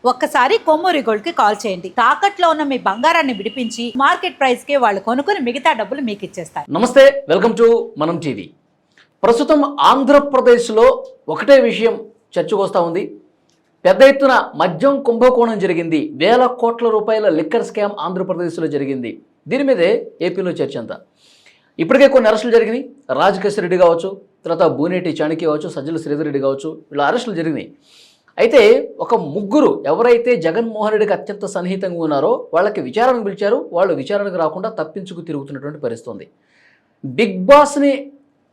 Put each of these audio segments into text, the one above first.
ఒక్కసారి కొమ్మూరి గోల్డ్ కి కాల్ చేయండి. తాకట్లో ఉన్న మీ బంగారాన్ని విడిపించి మార్కెట్ ప్రైస్ కి వాళ్ళు కొనుక్కుని మిగతా డబ్బులు మీకు ఇచ్చేస్తారు. నమస్తే, వెల్కమ్ టు మనం టీవీ. ప్రస్తుతం ఆంధ్రప్రదేశ్లో ఒకటే విషయం చర్చకు వస్తూ ఉంది. పెద్ద ఎత్తున మద్యం కుంభకోణం జరిగింది. వేల కోట్ల రూపాయల లిక్కర్ స్కామ్ ఆంధ్రప్రదేశ్లో జరిగింది. దీని మీదే ఏపీలో చర్చ అంతా. ఇప్పటికే కొన్ని అరెస్టులు జరిగినాయి. రాజకేశ్వర రెడ్డి కావచ్చు, తర్వాత బూనేటి చాణక్య కావచ్చు, సజ్జల శ్రీధర్ రెడ్డి కావచ్చు, వీళ్ళ అరెస్టులు జరిగినాయి. అయితే ఒక ముగ్గురు ఎవరైతే జగన్మోహన్ రెడ్డికి అత్యంత సన్నిహితంగా ఉన్నారో వాళ్ళకి విచారణకు పిలిచారు. వాళ్ళు విచారణకు రాకుండా తప్పించుకు తిరుగుతున్నటువంటి పరిస్థితి ఉంది. బిగ్ బాస్ని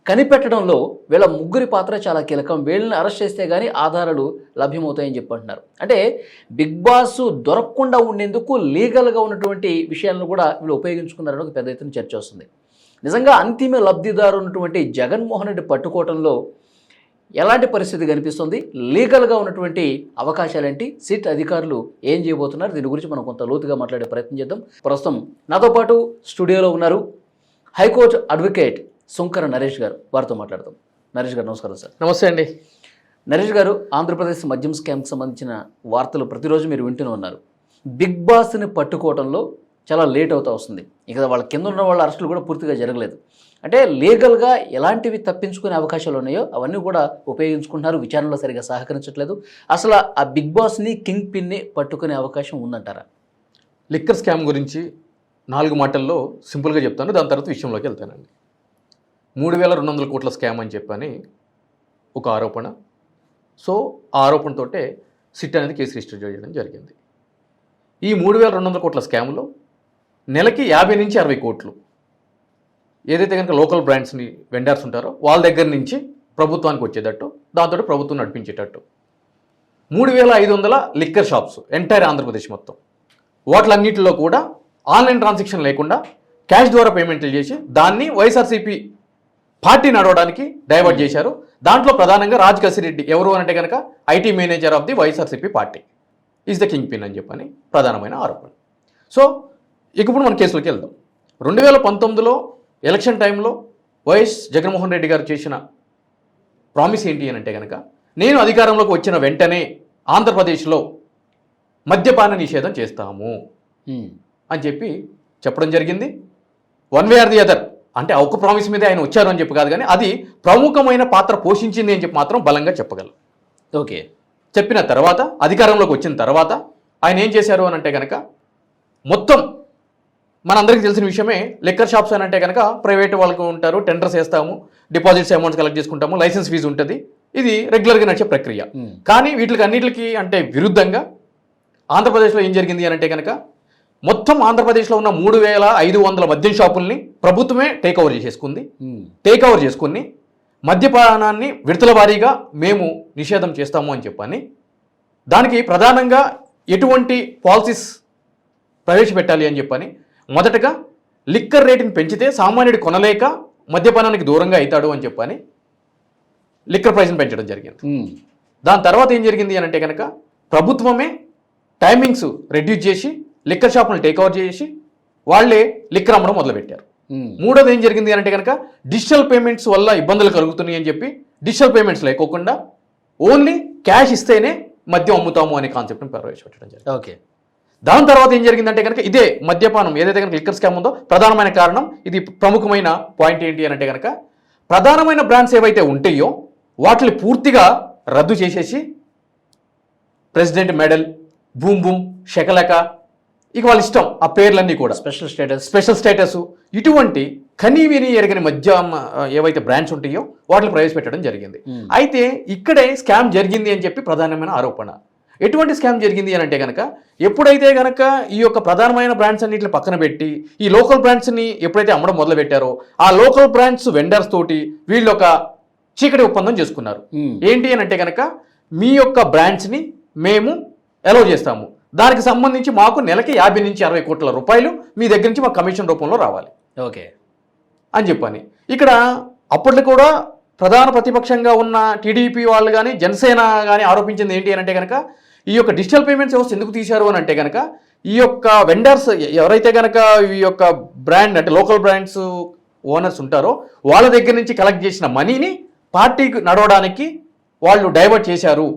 కనిపెట్టడంలో వీళ్ళ ముగ్గురి పాత్ర చాలా కీలకం. వీళ్ళని అరెస్ట్ చేస్తే కానీ ఆధారాలు లభ్యమవుతాయని చెప్పి అంటున్నారు. అంటే బిగ్ బాస్ దొరకకుండా ఉండేందుకు లీగల్గా ఉన్నటువంటి విషయాలను కూడా వీళ్ళు ఉపయోగించుకున్నారని ఒక పెద్ద ఎత్తున చర్చ వస్తుంది. నిజంగా అంతిమ లబ్ధిదారు ఉన్నటువంటి జగన్మోహన్ రెడ్డి పట్టుకోవడంలో ఎలాంటి పరిస్థితి కనిపిస్తుంది, లీగల్గా ఉన్నటువంటి అవకాశాలేంటి, సిట్ అధికారులు ఏం చేయబోతున్నారు, దీని గురించి మనం కొంత లోతుగా మాట్లాడే ప్రయత్నం చేద్దాం. ప్రస్తుతం నాతో పాటు స్టూడియోలో ఉన్నారు హైకోర్టు అడ్వకేట్ సుంకర నరేష్ గారు. వారితో మాట్లాడదాం. నరేష్ గారు నమస్కారం. సార్ నమస్తే అండి. నరేష్ గారు, ఆంధ్రప్రదేశ్ మద్యం స్కామ్కి సంబంధించిన వార్తలు ప్రతిరోజు మీరు వింటూనే ఉన్నారు. బిగ్ బాస్ని పట్టుకోవడంలో చాలా లేట్ అవుతూ వస్తుంది. ఇక వాళ్ళ కింద ఉన్న వాళ్ళ అరెస్టులు కూడా పూర్తిగా జరగలేదు. అంటే లీగల్గా ఎలాంటివి తప్పించుకునే అవకాశాలు ఉన్నాయో అవన్నీ కూడా ఉపయోగించుకుంటున్నారు. విచారణలో సరిగా సహకరించట్లేదు. అసలు ఆ బిగ్ బాస్ని, కింగ్ పిన్ని పట్టుకునే అవకాశం ఉందంటారా? లిక్కర్ స్కామ్ గురించి 4 మాటల్లో సింపుల్గా చెప్తాను, దాని తర్వాత విషయంలోకి వెళ్తానండి. 3200 కోట్ల స్కామ్ అని చెప్పని ఒక ఆరోపణ. సో ఆ ఆరోపణతోటే సిట్ అనేది కేసు రిజిస్టర్ చేయడం జరిగింది. ఈ 3200 కోట్ల స్కామ్లో నెలకి 50 నుంచి 60 కోట్లు ఏదైతే కనుక లోకల్ బ్రాండ్స్ని వెండర్స్ ఉంటారో వాళ్ళ దగ్గర నుంచి ప్రభుత్వానికి వచ్చేటట్టు, దాంతో ప్రభుత్వం నడిపించేటట్టు 3500 లిక్కర్ షాప్స్ ఎంటైర్ ఆంధ్రప్రదేశ్ మొత్తం, వాటిలన్నింటిలో కూడా ఆన్లైన్ ట్రాన్సాక్షన్ లేకుండా క్యాష్ ద్వారా పేమెంట్లు చేసి దాన్ని వైఎస్ఆర్సీపీ పార్టీ నడవడానికి డైవర్ట్ చేశారు. దాంట్లో ప్రధానంగా రాజకేశ్వర రెడ్డి ఎవరు అంటే కనుక IT manager of the YSRCP party is the king pin అని చెప్పని ప్రధానమైన ఆరోపణ. సో ఇక ఇప్పుడు మన కేసులోకి వెళ్దాం. 2019లో ఎలక్షన్ టైంలో వైఎస్ జగన్మోహన్ రెడ్డి గారు చేసిన ప్రామిస్ ఏంటి అని అంటే కనుక, నేను అధికారంలోకి వచ్చిన వెంటనే ఆంధ్రప్రదేశ్లో మద్యపాన నిషేధం చేస్తాము అని చెప్పి చెప్పడం జరిగింది. One way or the other అంటే ఒక ప్రామిస్ మీదే ఆయన వచ్చారు అని చెప్పి కాదు, కానీ అది ప్రముఖమైన పాత్ర పోషించింది అని చెప్పి మాత్రం బలంగా చెప్పగలం. ఓకే. చెప్పిన తర్వాత అధికారంలోకి వచ్చిన తర్వాత ఆయన ఏం చేశారు అని అంటే కనుక, మొత్తం మనందరికీ తెలిసిన విషయమే, లిక్కర్ షాప్స్ అని అంటే కనుక ప్రైవేట్ వాళ్ళకు ఉంటారు, టెండర్స్ వేస్తాము, డిపాజిట్స్ అమౌంట్స్ కలెక్ట్ చేసుకుంటాము, లైసెన్స్ ఫీజు ఉంటుంది, ఇది రెగ్యులర్గా నడిచే ప్రక్రియ. కానీ వీటికి అన్నిటికీ అంటే విరుద్ధంగా ఆంధ్రప్రదేశ్లో ఏం జరిగింది అని అంటే కనుక, మొత్తం ఆంధ్రప్రదేశ్లో ఉన్న 3500 మద్యం షాపుల్ని ప్రభుత్వమే టేక్ ఓవర్ చేసుకుని మద్యపానాన్ని విడతల వారీగా మేము నిషేధం చేస్తాము అని చెప్పని, దానికి ప్రధానంగా ఎటువంటి పాలసీస్ ప్రవేశపెట్టాలి అని చెప్పని, మొదటగా లిక్కర్ రేటుని పెంచితే సామాన్యుడు కొనలేక మద్యపానానికి దూరంగా అవుతాడు అని చెప్పని లిక్కర్ ప్రైస్ని పెంచడం జరిగింది. దాని తర్వాత ఏం జరిగింది అని అంటే కనుక, ప్రభుత్వమే టైమింగ్స్ రెడ్యూస్ చేసి లిక్కర్ షాపులను టేక్ ఓవర్ చేసి వాళ్లే లిక్కర్ అమ్మడం మొదలుపెట్టారు. మూడోది ఏం జరిగింది అని అంటే కనుక, డిజిటల్ పేమెంట్స్ వల్ల ఇబ్బందులు కలుగుతున్నాయి అని చెప్పి డిజిటల్ పేమెంట్స్ లేకోకుండా ఓన్లీ క్యాష్ ఇస్తేనే మద్యం అమ్ముతాము అనే కాన్సెప్ట్ని ప్రవేశపెట్టడం జరిగింది. ఓకే. దాని తర్వాత ఏం జరిగిందంటే కనుక, ఇదే మద్యపానం ఏదైతే కనుక లిక్కర్ స్కామ్ ఉందో ప్రధానమైన కారణం, ఇది ప్రముఖమైన పాయింట్ ఏంటి అని అంటే కనుక, ప్రధానమైన బ్రాండ్స్ ఏవైతే ఉంటాయో వాటిని పూర్తిగా రద్దు చేసేసి president medal, boom boom, Shakalaka, ఇక వాళ్ళ ఇష్టం ఆ పేర్లన్నీ కూడా స్పెషల్ స్టేటస్ ఇటువంటి కనీవిని ఎరగని మద్యం ఏవైతే బ్రాండ్స్ ఉంటాయో వాటిని ప్రవేశపెట్టడం జరిగింది. అయితే ఇక్కడే స్కామ్ జరిగింది అని చెప్పి ప్రధానమైన ఆరోపణ. ఎటువంటి స్కామ్ జరిగింది అని అంటే కనుక, ఎప్పుడైతే కనుక ఈ యొక్క ప్రధానమైన బ్రాండ్స్ అన్నింటిని పక్కన పెట్టి ఈ లోకల్ బ్రాండ్స్ని ఎప్పుడైతే అమ్మడం మొదలు పెట్టారో, ఆ లోకల్ బ్రాండ్స్ వెండర్స్ తోటి వీళ్ళు ఒక చీకటి ఒప్పందం చేసుకున్నారు. ఏంటి అని అంటే కనుక, మీ యొక్క బ్రాండ్స్ని మేము అలౌ చేస్తాము, దానికి సంబంధించి మాకు నెలకి 50 నుంచి 60 కోట్ల రూపాయలు మీ దగ్గర నుంచి మాకు కమిషన్ రూపంలో రావాలి. ఓకే అని చెప్పని ఇక్కడ అప్పట్లో కూడా ప్రధాన ప్రతిపక్షంగా ఉన్న టీడీపీ వాళ్ళు కానీ జనసేన కానీ ఆరోపించింది ఏంటి అని అంటే కనుక, ఈ యొక్క డిజిటల్ పేమెంట్స్ వ్యవస్థ ఎందుకు తీశారు అని అంటే కనుక, ఈ యొక్క వెండర్స్ ఎవరైతే కనుక ఈ యొక్క బ్రాండ్ అంటే లోకల్ బ్రాండ్స్ ఓనర్స్ ఉంటారో వాళ్ళ దగ్గర నుంచి కలెక్ట్ చేసిన మనీని పార్టీకి నడవడానికి వాళ్ళు డైవర్ట్ చేశారు.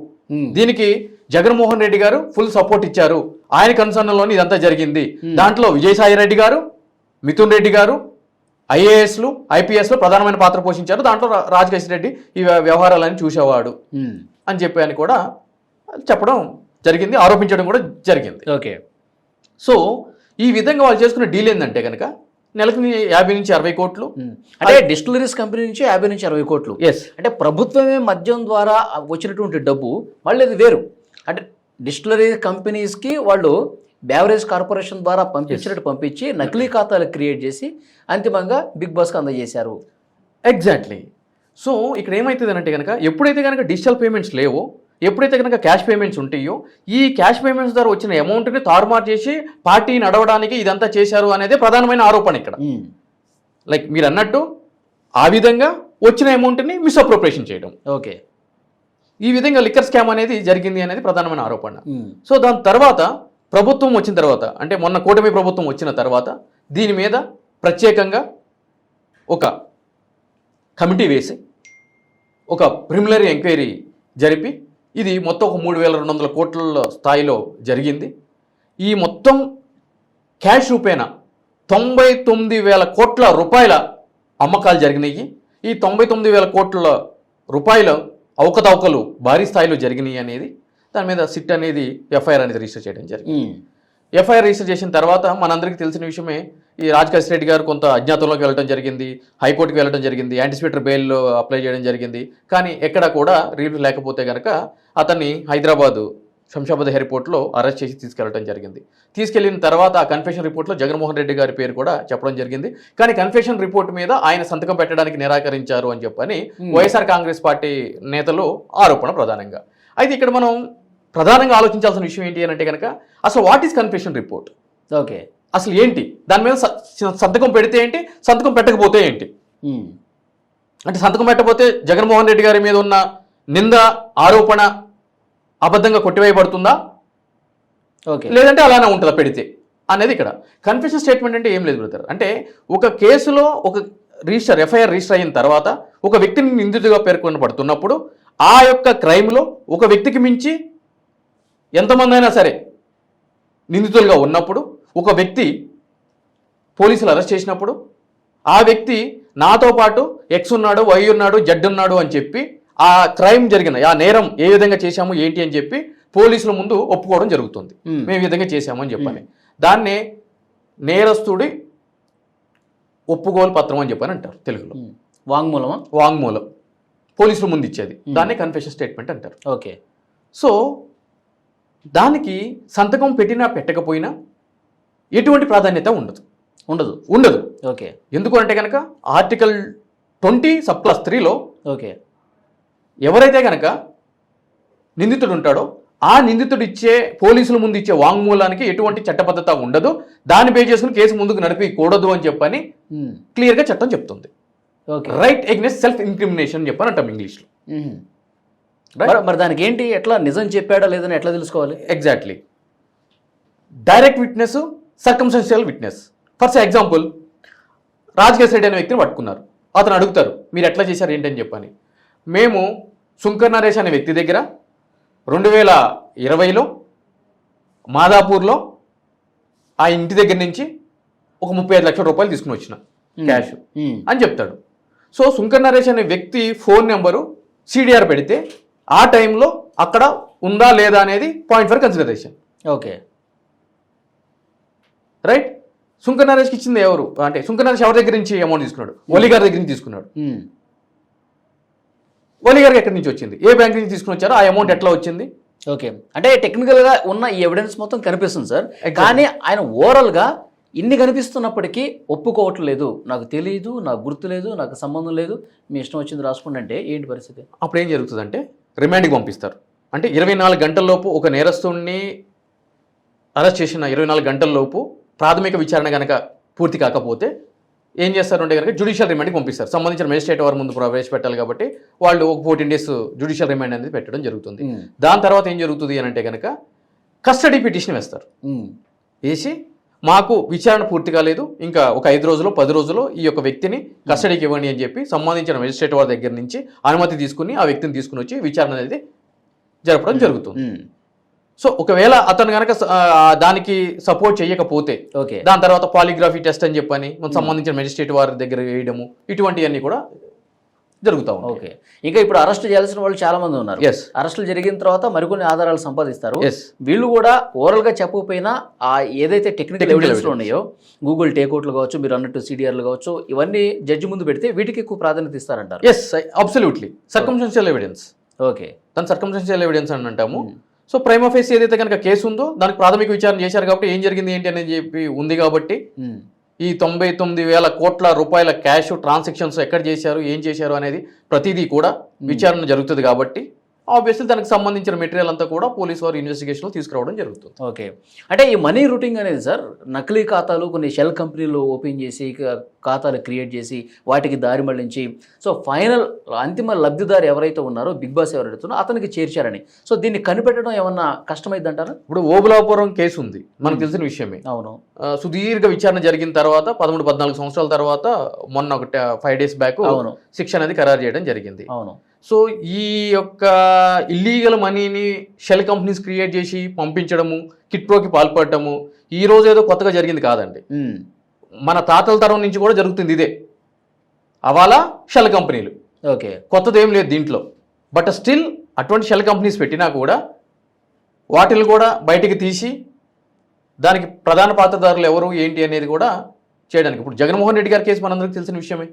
దీనికి జగన్మోహన్ రెడ్డి గారు ఫుల్ సపోర్ట్ ఇచ్చారు, ఆయన కన్సర్న్లోని ఇదంతా జరిగింది. దాంట్లో విజయసాయి రెడ్డి గారు, మిథున్ రెడ్డి గారు ఐఏఎస్లు ఐపీఎస్లో ప్రధానమైన పాత్ర పోషించారు, దాంట్లో రాజకేష్ రెడ్డి ఈ వ్యవహారాలని చూసేవాడు అని చెప్పి అని కూడా చెప్పడం జరిగింది, ఆరోపించడం కూడా జరిగింది. ఓకే. సో ఈ విధంగా వాళ్ళు చేసుకున్న డీల్ ఏంటంటే కనుక నెలకు 50 నుంచి 60 కోట్లు, అంటే డిస్టిలరీస్ కంపెనీ నుంచి 50 నుంచి 60 కోట్లు. ఎస్, అంటే ప్రభుత్వమే మద్యం ద్వారా వచ్చినటువంటి డబ్బు మళ్ళీ అది వేరు. అంటే డిస్టిలరీ కంపెనీస్కి వాళ్ళు బేవరేజ్ కార్పొరేషన్ ద్వారా పంపించినట్టు పంపించి నకిలీ ఖాతాలు క్రియేట్ చేసి అంతిమంగా బిగ్ బాస్కి అందజేశారు. ఎగ్జాక్ట్లీ. సో ఇక్కడ ఏమవుతుంది అంటే కనుక ఎప్పుడైతే కనుక డిజిటల్ పేమెంట్స్ లేవో, ఎప్పుడైతే కనుక క్యాష్ పేమెంట్స్ ఉంటాయో, ఈ క్యాష్ పేమెంట్స్ ద్వారా వచ్చిన అమౌంట్ని తారుమారు చేసి పార్టీ నడవడానికి ఇదంతా చేశారు అనేది ప్రధానమైన ఆరోపణ ఇక్కడ. లైక్ మీరు అన్నట్టు ఆ విధంగా వచ్చిన అమౌంట్ని మిస్అప్రోప్రియేషన్ చేయడం. ఓకే. ఈ విధంగా లిక్కర్ స్కామ్ అనేది జరిగింది అనేది ప్రధానమైన ఆరోపణ. సో దాని తర్వాత ప్రభుత్వం వచ్చిన తర్వాత, అంటే మొన్న కూటమి ప్రభుత్వం వచ్చిన తర్వాత దీని మీద ప్రత్యేకంగా ఒక కమిటీ వేసి ఒక ప్రిలిమినరీ ఎంక్వైరీ జరిపి ఇది మొత్తం ఒక 3,200 కోట్ల స్థాయిలో జరిగింది. ఈ మొత్తం క్యాష్ రూపేణ 99,000 కోట్ల రూపాయల అమ్మకాలు జరిగినాయి. ఈ 99,000 కోట్ల రూపాయల అవకతవకలు భారీ స్థాయిలో జరిగినాయి అనేది దాని మీద సిట్ అనేది ఎఫ్ఐఆర్ అనేది రిజిస్టర్ చేయడం జరిగింది. ఎఫ్ఐఆర్ రిజిస్టర్ చేసిన తర్వాత మనందరికీ తెలిసిన విషయమే, ఈ రాజకేష్ రెడ్డి గారు కొంత అజ్ఞాతంలోకి వెళ్ళడం జరిగింది, హైకోర్టుకి వెళ్ళడం జరిగింది, యాంటిసిపేటరీ బెయిల్ అప్లై చేయడం జరిగింది. కానీ ఎక్కడ కూడా రిలీఫ్ లేకపోతే కనుక అతన్ని హైదరాబాదు శంషాబాద్ ఎయిర్పోర్ట్లో అరెస్ట్ చేసి తీసుకెళ్లడం జరిగింది. తీసుకెళ్లిన తర్వాత ఆ కన్ఫెషన్ రిపోర్ట్లో జగన్మోహన్ రెడ్డి గారి పేరు కూడా చెప్పడం జరిగింది. కానీ కన్ఫెషన్ రిపోర్ట్ మీద ఆయన సంతకం పెట్టడానికి నిరాకరించారు అని చెప్పని వైఎస్ఆర్ కాంగ్రెస్ పార్టీ నేతలు ఆరోపణ ప్రధానంగా. అయితే ఇక్కడ మనం ప్రధానంగా ఆలోచించాల్సిన విషయం ఏంటి అని అంటే కనుక అసలు what is confession report? Okay. అసలు ఏంటి, దాని మీద సంతకం పెడితే ఏంటి, సంతకం పెట్టకపోతే ఏంటి? అంటే సంతకం పెట్టకపోతే జగన్మోహన్ రెడ్డి గారి మీద ఉన్న నింద ఆరోపణ అబద్ధంగా కొట్టివేయబడుతుందా, లేదంటే అలానే ఉంటుందా పెడితే అనేది ఇక్కడ కన్ఫెషన్ స్టేట్మెంట్. అంటే ఏం లేదు బ్రదర్, అంటే ఒక కేసులో ఒక ఎఫ్ఐఆర్ రిజిస్టర్ అయిన తర్వాత ఒక వ్యక్తిని నిందితుడిగా పేర్కొనబడుతున్నప్పుడు ఆ యొక్క క్రైమ్లో ఒక వ్యక్తికి మించి ఎంతమంది అయినా సరే నిందితులుగా ఉన్నప్పుడు, ఒక వ్యక్తి పోలీసులు అరెస్ట్ చేసినప్పుడు ఆ వ్యక్తి నాతో పాటు ఎక్స్ ఉన్నాడు, వై ఉన్నాడు, జడ్ ఉన్నాడు అని చెప్పి ఆ క్రైమ్ జరిగిన ఆ నేరం ఏ విధంగా చేశాము ఏంటి అని చెప్పి పోలీసుల ముందు ఒప్పుకోవడం జరుగుతుంది. మేము ఈ విధంగా చేశాము అని చెప్పని దాన్నే నేరస్తుడి ఒప్పుకోలు పత్రం అని చెప్పని అంటారు తెలుగులో. వాంగ్మూలం పోలీసుల ముందు ఇచ్చేది, దాన్నే కన్ఫెషన్ స్టేట్మెంట్ అంటారు. ఓకే. సో దానికి సంతకం పెట్టినా పెట్టకపోయినా ఎటువంటి ప్రాధాన్యత ఉండదు. ఓకే. ఎందుకు అంటే కనుక ఆర్టికల్ 20(3)లో ఓకే ఎవరైతే కనుక నిందితుడు ఉంటాడో ఆ నిందితుడు ఇచ్చే పోలీసుల ముందు ఇచ్చే వాంగ్మూలానికి ఎటువంటి చట్టబద్ధత ఉండదు, దాన్ని బేస్ చేసుకుని కేసు ముందుకు నడిపకూడదు అని చెప్పని క్లియర్గా చట్టం చెప్తుంది. రైట్ ఎగ్నెస్ట్ సెల్ఫ్ ఇంక్రిమినేషన్ చెప్పని అంటాం ఇంగ్లీష్లో. మరి దానికి ఏంటి, ఎట్లా నిజం చెప్పాడా లేదని ఎట్లా తెలుసుకోవాలి? Exactly. Direct witness, circumstantial witness. For example Rajkesh Reddy అనే వ్యక్తిని పట్టుకున్నారు, అతను అడుగుతారు మీరు ఎట్లా చేశారు ఏంటని చెప్పని. మేము శుంకర్ నరేష్ అనే వ్యక్తి దగ్గర 2020లో మాదాపూర్లో ఆ ఇంటి దగ్గర నుంచి ఒక 35 లక్షల రూపాయలు తీసుకుని వచ్చిన క్యాష్ అని చెప్తాడు. సో శుంకర్ నరేష్ అనే వ్యక్తి ఫోన్ నెంబరు సిడిఆర్ పెడితే ఆ టైంలో అక్కడ ఉందా లేదా అనేది point for consideration. Okay right. శుంకర్ నరేష్కి ఇచ్చింది ఎవరు అంటే శుంకర్ నరేష్ ఎవరి దగ్గర నుంచి అమౌంట్ తీసుకున్నాడు? ఓలీ గారి దగ్గర నుంచి తీసుకున్నాడు. ఓలీ గారికి ఎక్కడి నుంచి వచ్చింది, ఏ బ్యాంక్ నుంచి తీసుకుని వచ్చారో, ఆ అమౌంట్ ఎట్లా వచ్చింది? ఓకే. అంటే టెక్నికల్గా ఉన్న ఈ ఎవిడెన్స్ మొత్తం కనిపిస్తుంది సార్, కానీ ఆయన ఓవరాల్గా ఇన్ని కనిపిస్తున్నప్పటికీ ఒప్పుకోవట్లేదు, నాకు తెలియదు, నాకు గుర్తు లేదు, నాకు సంబంధం లేదు, మీ ఇష్టం వచ్చింది రాసుకోండి అంటే ఏంటి పరిస్థితి? అప్పుడు ఏం జరుగుతుందంటే రిమాండ్కి పంపిస్తారు. అంటే 24 గంటల్లోపు ఒక నేరస్తుడిని అరెస్ట్ చేసిన 24 గంటల్లోపు ప్రాథమిక విచారణ కనుక పూర్తి కాకపోతే ఏం చేస్తారు అంటే కనుక జ్యుడిషియల్ రిమాండ్కి పంపిస్తారు. సంబంధించిన మేజిస్ట్రేట్ వారి ముందు ప్రవేశపెట్టాలి కాబట్టి వాళ్ళు ఒక 14 days జ్యుడిషియల్ రిమాండ్ అనేది పెట్టడం జరుగుతుంది. దాని తర్వాత ఏం జరుగుతుంది అని అంటే కనుక కస్టడీ పిటిషన్ వేస్తారు. వేసి మాకు విచారణ పూర్తి కాలేదు, ఇంకా ఒక 5 రోజులు 10 రోజులు ఈ యొక్క వ్యక్తిని కస్టడీకి ఇవ్వండి అని చెప్పి సంబంధించిన మేజిస్ట్రేట్ వారి దగ్గర నుంచి అనుమతి తీసుకుని ఆ వ్యక్తిని తీసుకుని వచ్చి విచారణ అనేది జరపడం జరుగుతుంది. సో ఒకవేళ అతను కనుక దానికి సపోర్ట్ చేయకపోతే ఓకే దాని తర్వాత పాలిగ్రఫీ టెస్ట్ అని చెప్పని మనకు సంబంధించిన మెజిస్ట్రేట్ వారి దగ్గర వేయడము ఇటువంటివన్నీ కూడా జరుగుతూ ఉంటాయి. ఓకే ఇంకా ఇప్పుడు అరెస్ట్ చేయాల్సిన వాళ్ళు చాలా మంది ఉన్నారు. Yes. అరెస్టులు జరిగిన తర్వాత మరికొన్ని ఆధారాలు సంపాదిస్తారు. Yes. వీళ్ళు కూడా ఓవరాల్ గా చెప్పకపోయినా ఆ ఏదైతే టెక్నికల్ ఎవిడెన్స్ evidence. ఉన్నాయో గూగుల్ టేకౌట్లు కావచ్చు, మీరు అన్నట్టు సిడిఆర్లు కావచ్చు, ఇవన్నీ జడ్జి ముందు పెడితే వీటికి ఎక్కువ ప్రాధాన్యత ఇస్తారంటారు. Yes absolutely circumstantial evidence, okay దాని సర్కమ్స్టెన్షియల్ ఎవిడెన్స్ అని అంటాము. సో ప్రైమా ఫేస్ ఏదైతే కనుక కేసు ఉందో దానికి ప్రాథమిక విచారణ చేశారు కాబట్టి ఏం జరిగింది ఏంటి అనేది చెప్పి ఉంది కాబట్టి ఈ 99,000 కోట్ల రూపాయల క్యాష్ ట్రాన్సాక్షన్స్ ఎక్కడ చేశారు ఏం చేశారు అనేది ప్రతిదీ కూడా విచారణ జరుగుతుంది కాబట్టి ఆబ్వియస్లీ దానికి సంబంధించిన మెటీరియల్ అంతా కూడా పోలీసు వారు ఇన్వెస్టిగేషన్లో తీసుకురావడం జరుగుతుంది. ఓకే అంటే ఈ మనీ రూటింగ్ అనేది సార్ నకిలీ ఖాతాలు కొన్ని షెల్ కంపెనీలు ఓపెన్ చేసి ఖాతాలు క్రియేట్ చేసి వాటికి దారి మళ్లించి సో ఫైనల్ అంతిమ లబ్ధిదారు ఎవరైతే ఉన్నారో బిగ్ బాస్ ఎవరైతే అతనికి చేర్చారని సో దీన్ని కనిపెట్టడం ఏమన్నా కష్టమైంది అంటారా? ఇప్పుడు ఓబులాపురం కేసు ఉంది మనకు తెలిసిన విషయమే. అవును సుదీర్ఘ విచారణ జరిగిన తర్వాత 13-14 సంవత్సరాల తర్వాత మొన్న ఒక 5 days బ్యాక్ అవును శిక్ష అనేది ఖరారు చేయడం జరిగింది. అవును సో ఈ యొక్క ఇల్లీగల్ మనీని షెల్ కంపెనీస్ క్రియేట్ చేసి పంపించడము కిట్ ప్రోకి పాల్పడటము ఈ రోజు ఏదో కొత్తగా జరిగింది కాదండి. మన తాతల తరం నుంచి కూడా జరుగుతుంది ఇదే అవాలా షెల్ కంపెనీలు. ఓకే కొత్తది ఏం లేదు దీంట్లో. బట్ స్టిల్ అటువంటి షెల్ కంపెనీస్ పెట్టినా కూడా వాటిని కూడా బయటికి తీసి దానికి ప్రధాన పాత్రధారులు ఎవరు ఏంటి అనేది కూడా చేయడానికి ఇప్పుడు జగన్మోహన్ రెడ్డి గారి కేసు మనందరికీ తెలిసిన విషయమే.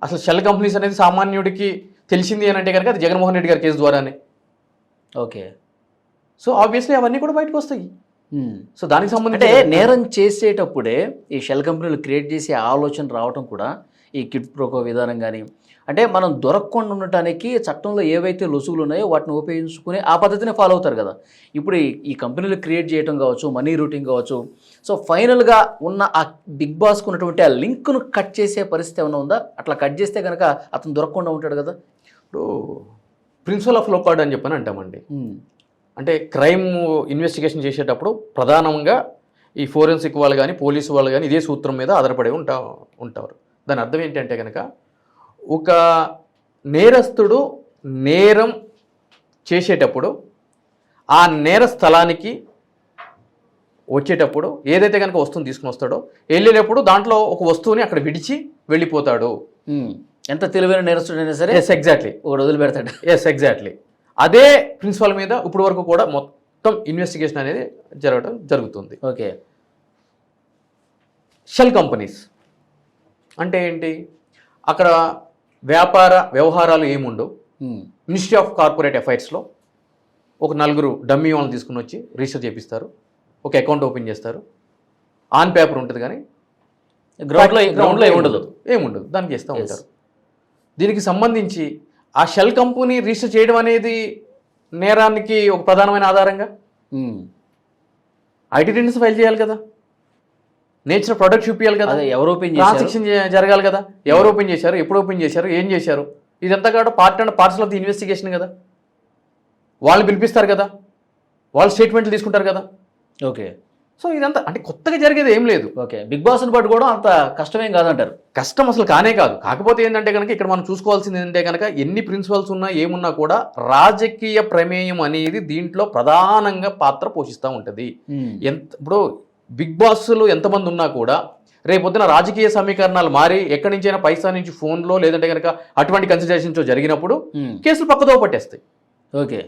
అసలు షెల్ కంపెనీస్ అనేది సామాన్యుడికి తెలిసింది అని అంటే కనుక అది జగన్మోహన్ రెడ్డి గారి కేసు ద్వారానే. ఓకే సో ఆబ్వియస్లీ అవన్నీ కూడా బయటకు వస్తాయి. సో దానికి అంటే సంబంధించి నేరం చేసేటప్పుడే ఈ షెల్ కంపెనీలు క్రియేట్ చేసే ఆలోచన రావటం కూడా ఈ కిడ్ ప్రోకో విధానం కానీ అంటే మనం దొరకకుండా ఉండటానికి చట్టంలో ఏవైతే లొసుగులు ఉన్నాయో వాటిని ఉపయోగించుకుని ఆ పద్ధతిని ఫాలో అవుతారు కదా. ఇప్పుడు ఈ కంపెనీలు క్రియేట్ చేయడం కావచ్చు, మనీ రూటింగ్ కావచ్చు, సో ఫైనల్గా ఉన్న ఆ బిగ్ బాస్కు ఉన్నటువంటి ఆ లింక్ను కట్ చేసే పరిస్థితి ఏమైనా ఉందా? అట్లా కట్ చేస్తే కనుక అతను దొరకకుండా ఉంటాడు కదా. ఇప్పుడు ప్రిన్సిపల్ ఆఫ్ లోకార్డ్ అని చెప్పని అంటామండి. అంటే క్రైమ్ ఇన్వెస్టిగేషన్ చేసేటప్పుడు ప్రధానంగా ఈ ఫోరెన్సిక్ వాళ్ళు కానీ పోలీసు వాళ్ళు కానీ ఇదే సూత్రం మీద ఆధారపడి ఉంటారు. దాని అర్థం ఏంటంటే కనుక ఒక నేరస్తుడు నేరం చేసేటప్పుడు ఆ నేర స్థలానికి వచ్చేటప్పుడు ఏదైతే కనుక వస్తువుని తీసుకుని వస్తాడో వెళ్ళేటప్పుడు దాంట్లో ఒక వస్తువుని అక్కడ విడిచి వెళ్ళిపోతాడు. ఎంత తెలివైన నేరస్తుడైనా సరే ఎస్ ఎగ్జాక్ట్లీ ఒకటి వదిలిపెడతాడు. ఎస్ ఎగ్జాక్ట్లీ అదే ప్రిన్సిపల్ మీద ఇప్పుడు వరకు కూడా మొత్తం ఇన్వెస్టిగేషన్ అనేది జరుగుతుంది. ఓకే షెల్ కంపెనీస్ అంటే ఏంటి? అక్కడ వ్యాపార వ్యవహారాలు ఏముండవు. మినిస్ట్రీ ఆఫ్ కార్పొరేట్ అఫైర్స్లో ఒక 4 డమ్మీ వాళ్ళని తీసుకుని వచ్చి రిజిస్టర్ చేపిస్తారు, ఒక అకౌంట్ ఓపెన్ చేస్తారు, ఆన్ పేపర్ ఉంటుంది కానీ గ్రౌండ్లో ఏముండదు దానికి ఇస్తూ ఉంటారు. దీనికి సంబంధించి ఆ షెల్ కంపెనీ రిజిస్టర్ చేయడం అనేది నేరానికి ఒక ప్రధానమైన ఆధారంగా ఐటీ రిటర్న్స్ ఫైల్ చేయాలి కదా, నేచర్ ప్రొడక్ట్ చూపించాలి కదా, ఎవరు ఓపెన్ ట్రాన్సాక్షన్ జరగాలి కదా, ఎవరు ఓపెన్ చేశారు, ఎప్పుడు ఓపెన్ చేశారు, ఏం చేశారు, ఇదంతా కూడా part and parcel of the investigation కదా. వాళ్ళు పిలిపిస్తారు కదా, వాళ్ళు స్టేట్మెంట్లు తీసుకుంటారు కదా. ఓకే సో ఇదంతా అంటే కొత్తగా జరిగేది ఏం లేదు. ఓకే బిగ్ బాస్ని పట్టుకోవడం అంత కష్టమేం కాదంటారు. కష్టం అసలు కానే కాదు. కాకపోతే ఏంటంటే కనుక ఇక్కడ మనం చూసుకోవాల్సింది ఏంటంటే కనుక ఎన్ని ప్రిన్సిపల్స్ ఉన్నా ఏమున్నా కూడా రాజకీయ ప్రమేయం అనేది దీంట్లో ప్రధానంగా పాత్ర పోషిస్తూ ఉంటుంది. ఇప్పుడు బిగ్ బాస్లు ఎంతమంది ఉన్నా కూడా రేపొద్దున రాజకీయ సమీకరణాలు మారి ఎక్కడి నుంచైనా పైసా నుంచి ఫోన్లో లేదంటే కనుక అటువంటి కన్సిడరేషన్స్ జరిగినప్పుడు కేసులు పక్కదో పట్టేస్తాయి. Okay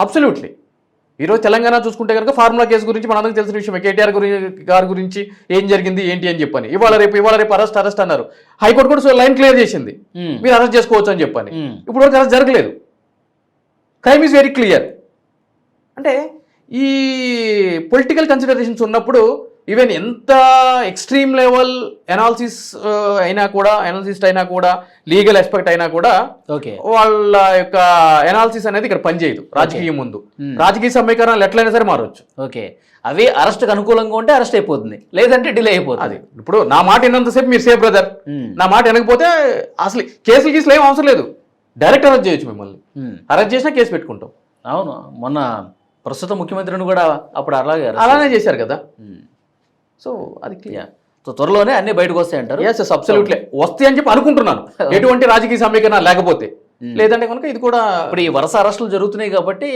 absolutely. ఈరోజు తెలంగాణ చూసుకుంటే కనుక ఫార్ములా కేసు గురించి మనందరికీ తెలిసిన విషయం, కేటీఆర్ గారి గురించి ఏం జరిగింది ఏంటి అని చెప్పని ఇవాళ రేపు అరెస్ట్ అన్నారు. హైకోర్టు కూడా లైన్ క్లియర్ చేసింది, మీరు అరెస్ట్ చేసుకోవచ్చు అని చెప్పని. ఇప్పుడు వరకు అరెస్ట్ జరగలేదు. Crime is very clear. అంటే ఈ పొలిటికల్ కన్సిడరేషన్స్ ఉన్నప్పుడు ఈవెన్ ఎంత ఎక్స్ట్రీమ్ లెవెల్ అనాలిసిస్ట్ అయినా కూడా లీగల్ ఎస్పెక్ట్ అయినా కూడా ఓకే వాళ్ళ యొక్క అనాలిసిస్ అనేది ఇక్కడ పనిచేయదు రాజకీయం ముందు. రాజకీయ సమీకరణాలు ఎట్లయినా సరే మారవచ్చు. ఓకే అవి అరెస్ట్కి అనుకూలంగా ఉంటే అరెస్ట్ అయిపోతుంది, లేదంటే డిలే అయిపోతుంది. అది ఇప్పుడు నా మాట విన్నంతసేపు మీరు సేఫ్ బ్రదర్, నా మాట వినకపోతే అసలు కేసులు ఏం అవసరం లేదు, డైరెక్ట్ అరెస్ట్ చేయొచ్చు. మిమ్మల్ని అరెస్ట్ చేసినా కేసు పెట్టుకుంటాం. అవును మొన్న ప్రస్తుత ముఖ్యమంత్రిని కూడా అప్పుడు అలానే చేశారు కదా. సో అది క్లియర్. సో త్వరలోనే అన్ని బయటకు వస్తాయి అంటారు. ఎస్ అబ్సల్యూట్లీ వస్తాయి అని చెప్పి అనుకుంటున్నాను, ఎటువంటి రాజకీయ సమీకరణ లేకపోతే. లేదంటే కనుక ఇది కూడా ఇప్పుడు ఈ వరుస అరెస్టులు జరుగుతున్నాయి కాబట్టి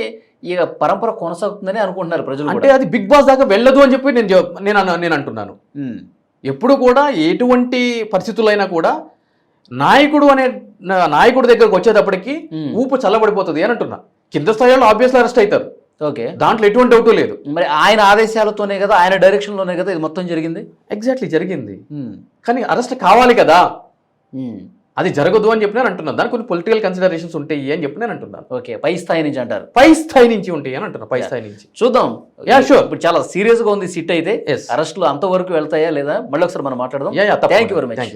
ఇక పరంపర కొనసాగుతుందని అనుకుంటున్నారు ప్రజలు అంటే అది బిగ్ బాస్ దాకా వెళ్ళదు అని చెప్పి నేను అంటున్నాను. ఎప్పుడు కూడా ఎటువంటి పరిస్థితులైనా కూడా నాయకుడి దగ్గరకు వచ్చేటప్పటికి ఊపు చల్లబడిపోతుంది అని అంటున్నా. కింద స్థాయిలో ఆబ్వియస్లీ అరెస్ట్ అవుతారు, ఓకే, దాంట్లో ఎటువంటి డౌట్ లేదు. మరి ఆయన ఆదేశాలతోనే కదా, ఆయన డైరెక్షన్లోనే కదా ఇది మొత్తం జరిగింది. ఎగ్జాక్ట్లీ జరిగింది, కానీ అరెస్ట్ కావాలి కదా, అది జరగదు అని చెప్పి నేను అంటున్నాను. దానికి కొన్ని పొలిటికల్ కన్సిడరేషన్స్ ఉంటాయి అని చెప్పి నేను అంటున్నాను. ఓకే, పై స్థాయి నుంచి అంటారు. పై స్థాయి నుంచి ఉంటాయి అని అంటున్నా. పై స్థాయి నుంచి చూద్దాం. షూర్. ఇప్పుడు చాలా సీరియస్ గా ఉంది సిట్ అయితే. అరెస్టులు అంతవరకు వెళ్తాయా లేదా మళ్ళీ ఒకసారి మనం మాట్లాడదాం. Thank you very much.